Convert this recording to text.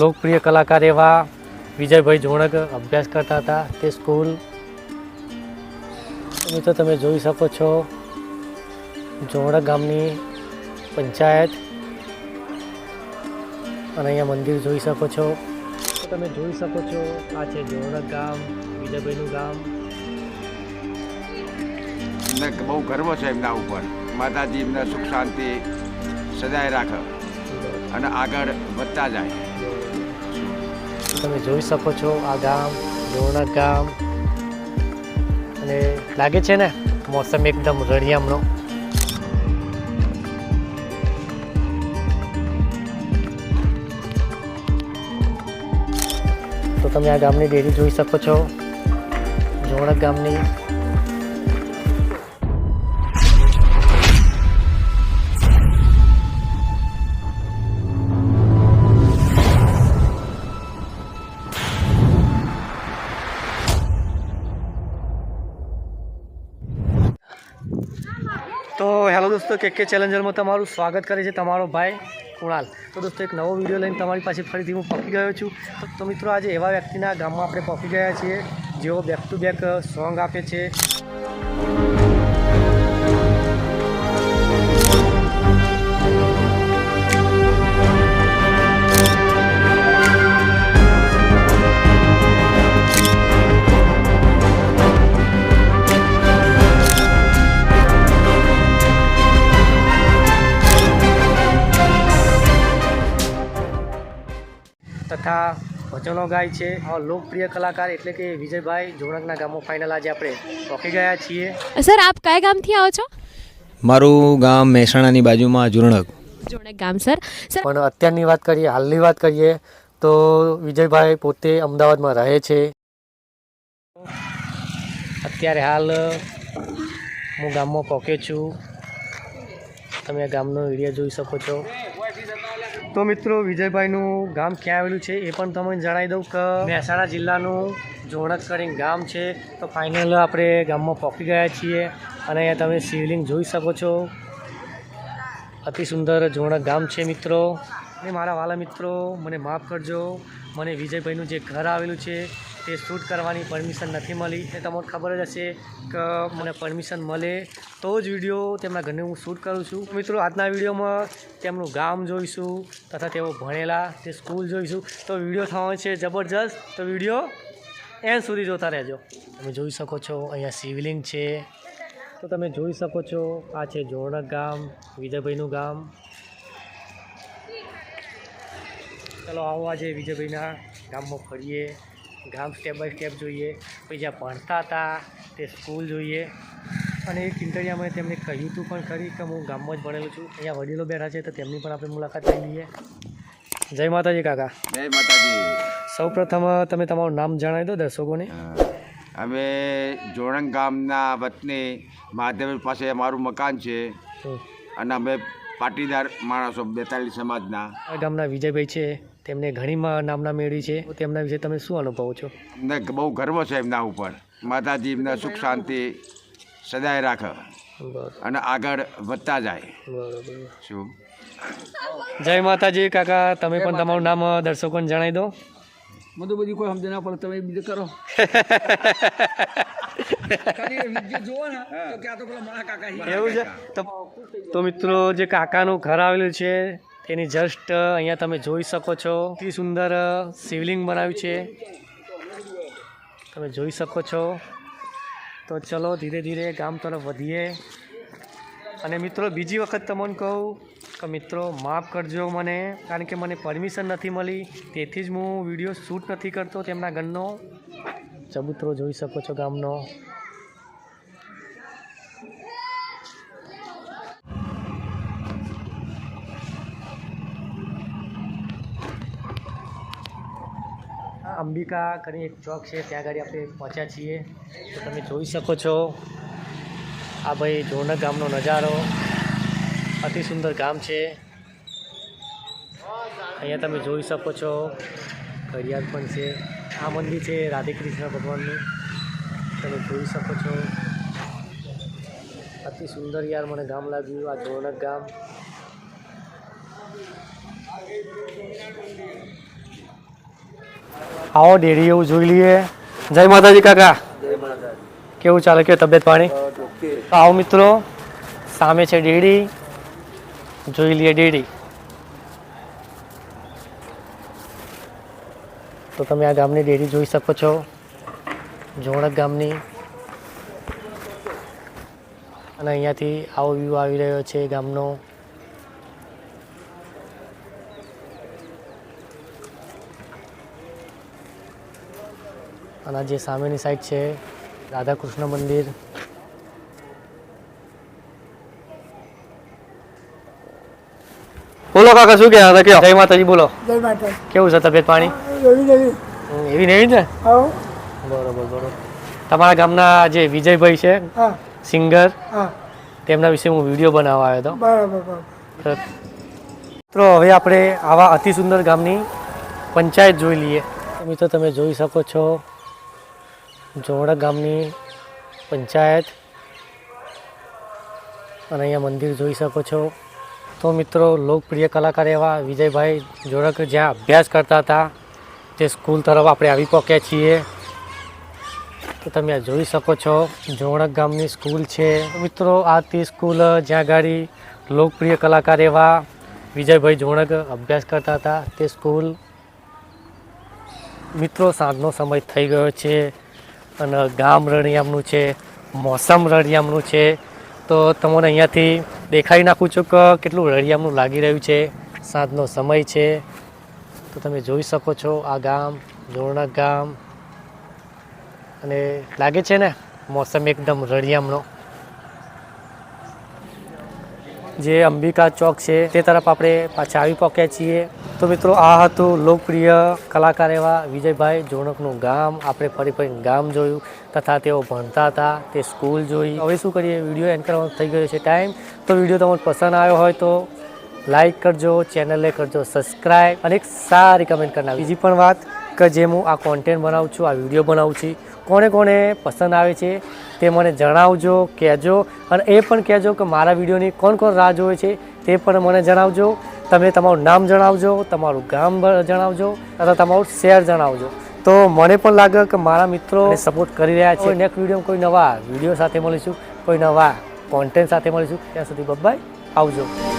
લોકપ્રિય કલાકાર એવા વિજયભાઈ જોણક અભ્યાસ કરતા હતા તે સ્કૂલ મિત્રો તમે જોઈ શકો છો જોણક ગામની પંચાયત અને અહીંયા મંદિર જોઈ શકો છો તો તમે જોઈ શકો છો આ છે જોણક ગામ વિજયભાઈનું ગામ એમને બહુ ગર્વ છે એમના ઉપર માતાજી એમને સુખ શાંતિ સદાય રાખે અને આગળ વધતા જાય તમે જોઈ શકો છો આ ગામ જોણક ગામ અને લાગે છે ને મોસમ એકદમ રળિયામણો તો તમે આ ગામની ડેરી જોઈ શકો છો જોણક ગામની તો હેલો દોસ્તો કે ચેલેન્જરમાં તમારું સ્વાગત કરે છે તમારો ભાઈ કુણાલ। તો દોસ્તો એક નવો વિડીયો લઈને તમારી પાસે ફરીથી હું પહોંચી ગયો છું। તો મિત્રો આજે એવા વ્યક્તિના ગામમાં આપણે પહોંચી ગયા છીએ જેઓ બેક ટુ બેક સોંગ આપે છે। તથા ભજનો ગાય છે લોકપ્રિય કલાકાર એટલે કે વિજયભાઈ જોણકના ગામમાં ફાઇનલ આજે આપણે પહોંચી ગયા છીએ। સર આપ કયા ગામથી આવો છો? મારું ગામ મહેસાણાની બાજુમાં જોણક ગામ સર। પણ અત્યારની વાત કરીએ હાલની વાત કરીએ તો વિજયભાઈ પોતે અમદાવાદમાં રહે છે। અત્યારે હાલ હું ગામમાં પહોંચ્યો છું તમે ગામનો વિડીયો જોઈ શકો છો। તો મિત્રો વિજયભાઈનું ગામ ક્યાં આવેલું છે એ પણ તમને જણાવી દઉં કે મહેસાણા જિલ્લાનું જોણક કરીને ગામ છે। તો ફાઇનલ આપણે ગામમાં પહોંચી ગયા છીએ અને અહીંયા તમે શિવલિંગ જોઈ શકો છો। અતિ સુંદર જોણક ગામ છે મિત્રો। અને મારા વાલા મિત્રો મને માફ કરજો, મને વિજયભાઈનું જે ઘર આવેલું છે તે શૂટ કરવાની પરમિશન નથી મળી। એ તમને ખબર જ હશે કે મને પરમિશન મળે તો જ વિડીયો તેમના ઘરને હું શૂટ કરું છું। મિત્રો આજના વિડીયોમાં તેમનું ગામ જોઈશું તથા તેઓ ભણેલા તે સ્કૂલ જોઈશું। તો વિડીયો થવાનો છે જબરજસ્ત, તો વિડીયો એન્ડ સુધી જોતા રહેજો। તમે જોઈ શકો છો અહીંયા શિવલિંગ છે। તો તમે જોઈ શકો છો આ છે જોણક ગામ વિજયભાઈનું ગામ। ચલો આવો આજે વિજયભાઈના ગામમાં ફરીએ, ગામ સ્ટેપ બાય સ્ટેપ જોઈએ, પછી જ્યાં ભણતા હતા તે સ્કૂલ જોઈએ અને એક ઇન્ટરવ્યુમાં તેમને કહ્યું હતું પણ ખરી કે હું ગામમાં જ ભણેલો છું। અહીંયા વડીલો બેઠા છે તો તેમની પણ આપણે મુલાકાત લઈ લઈએ। જય માતાજી કાકા। જય માતાજી। સૌ પ્રથમ તમે તમારું નામ જણાવી દો દર્શકોને। અમે જોણક ગામના વતની મહાદેવ પાસે અમારું મકાન છે અને અમે પાટીદાર માણસો 42 સમાજના। આ ગામના વિજયભાઈ છે તેમને ઘણી નામના મેળવી છે, તેમના વિશે તમે શું અનુભવો છો? અમને બહુ ગર્વ છે એમના ઉપર માતાજી એમને સુખ શાંતિ સદાય રાખે અને આગળ વધતા જાય। બરોબર। શું જય માતાજી કાકા, તમે પણ તમારું નામ દર્શકોને જણાવી દો। મને તો બધી કોઈ સમજ ના પડે, તમે બીજું કરો એવું છે? તો મિત્રો જે કાકાનું ઘર આવેલું છે તેની જસ્ટ અહીંયા તમે જોઈ શકો છો અતિ સુંદર શિવલિંગ બનાવ્યું છે, તમે જોઈ શકો છો। તો ચલો ધીરે ધીરે ગામ તરફ વધીએ। અને મિત્રો બીજી વખત તમને કહું કે મિત્રો માફ કરજો મને, કારણ કે મને પરમિશન નથી મળી તેથી જ હું વિડીયો શૂટ નથી કરતો તેમના ઘરનો। ચબૂતરો જોઈ શકો છો ગામનો। અંબિકા કરીને એક ચોક છે ત્યાં આગળ આપણે પહોંચ્યા છીએ। તો તમે જોઈ શકો છો આ ભાઈ જોણક ગામનો નજારો, અતિ સુંદર ગામ છે। અહીંયા તમે જોઈ શકો છો ઘડિયાળ પણ છે। આ મંદિર છે રાધે કૃષ્ણ ભગવાનનું, તમે જોઈ શકો છો। અતિ સુંદર યાર મને ગામ લાગ્યું આ જોણક ગામ। આવો ડેરી એવું જોઈ લઈએ. જય માતાજી કાકા. કેવું ચાલે, કે તબિયત પાણી? આવો મિત્રો, સામે છે ડેરી, જોઈ લઈએ ડેરી. તો તમે આ ગામની ડેરી જોઈ શકો છો, જોણક ગામની. અને અહીંયાથી આવો વ્યૂ આવી રહ્યો છે ગામનો. અને જે સામેની સાઈડ છે રાધા કૃષ્ણ મંદિર. બોલો કાકા, શું કહેવા હતા? જય માતાજી. બોલો. જય માતા. કેવું છે તબિયત પાણી? એવી નહીં ને? આવો. બરોબર બરોબર. તમારા ગામના જે વિજયભાઈ છે હા સિંગર, હા તેમના વિશે હું વિડીયો બનાવવા આવ્યો હતો. બરાબર બરાબર. મિત્રો હવે આપણે આવા અતિ સુંદર ગામની પંચાયત જોઈ લઈએ. મિત્રો તમે જોઈ શકો છો જોવડા ગામની પંચાયત, અને અહીંયા મંદિર જોઈ શકો છો. તો મિત્રો લોકપ્રિય કલાકાર એવા વિજયભાઈ જોડક જ્યાં અભ્યાસ કરતા હતા તે સ્કૂલ તરફ આપણે આવી પહોંચ્યા છીએ. તો તમે આ જોઈ શકો છો જોવડક ગામની સ્કૂલ છે. મિત્રો આ તે સ્કૂલ જ્યાં ગાડી લોકપ્રિય કલાકાર એવા વિજયભાઈ જોણક અભ્યાસ કરતા હતા તે સ્કૂલ. મિત્રો સાંજનો સમય થઈ ગયો છે અને ગામ રળિયામણું છે, મોસમ રળિયામણું છે. તો તમને અહીંયાથી દેખાડી નાખું છું કે કેટલું રળિયામણું લાગી રહ્યું છે. સાંજનો સમય છે તો તમે જોઈ શકો છો આ ગામ જોણક ગામ. અને લાગે છે ને મોસમ એકદમ રળિયામણો. જે અંબિકા ચોક છે તે તરફ આપણે પાછા આવી પહોંચ્યા છીએ. તો મિત્રો આ હતું લોકપ્રિય કલાકાર એવા વિજયભાઈ જોણકનું ગામ. આપણે ફરી ફરી ગામ જોયું તથા તેઓ ભણતા હતા તે સ્કૂલ જોઈ. હવે શું કરીએ, વિડીયો એન્ડ કરવાનો થઈ ગયો છે ટાઈમ. તો વિડીયો તમને પસંદ આવ્યો હોય તો લાઈક કરજો, ચેનલને કરજો સબસ્ક્રાઈબ અને એક સારી કમેન્ટ કરનાર. બીજી પણ વાત કે જે હું આ કોન્ટેન્ટ બનાવું છું, આ વિડીયો બનાવું છું, કોને કોને પસંદ આવે છે તે મને જણાવજો, કહેજો. અને એ પણ કહેજો કે મારા વિડીયોની કોણ કોણ રાહ જોવે છે તે પણ મને જણાવજો. તમે તમારું નામ જણાવજો, તમારું ગામ જણાવજો અથવા તમારું શહેર જણાવજો. તો મને પણ લાગે કે મારા મિત્રો સપોર્ટ કરી રહ્યા છે. નેક્સ્ટ વિડીયોમાં કોઈ નવા વિડીયો સાથે મળીશું, કોઈ નવા કોન્ટેન્ટ સાથે મળીશું. ત્યાં સુધી બાય, આવજો.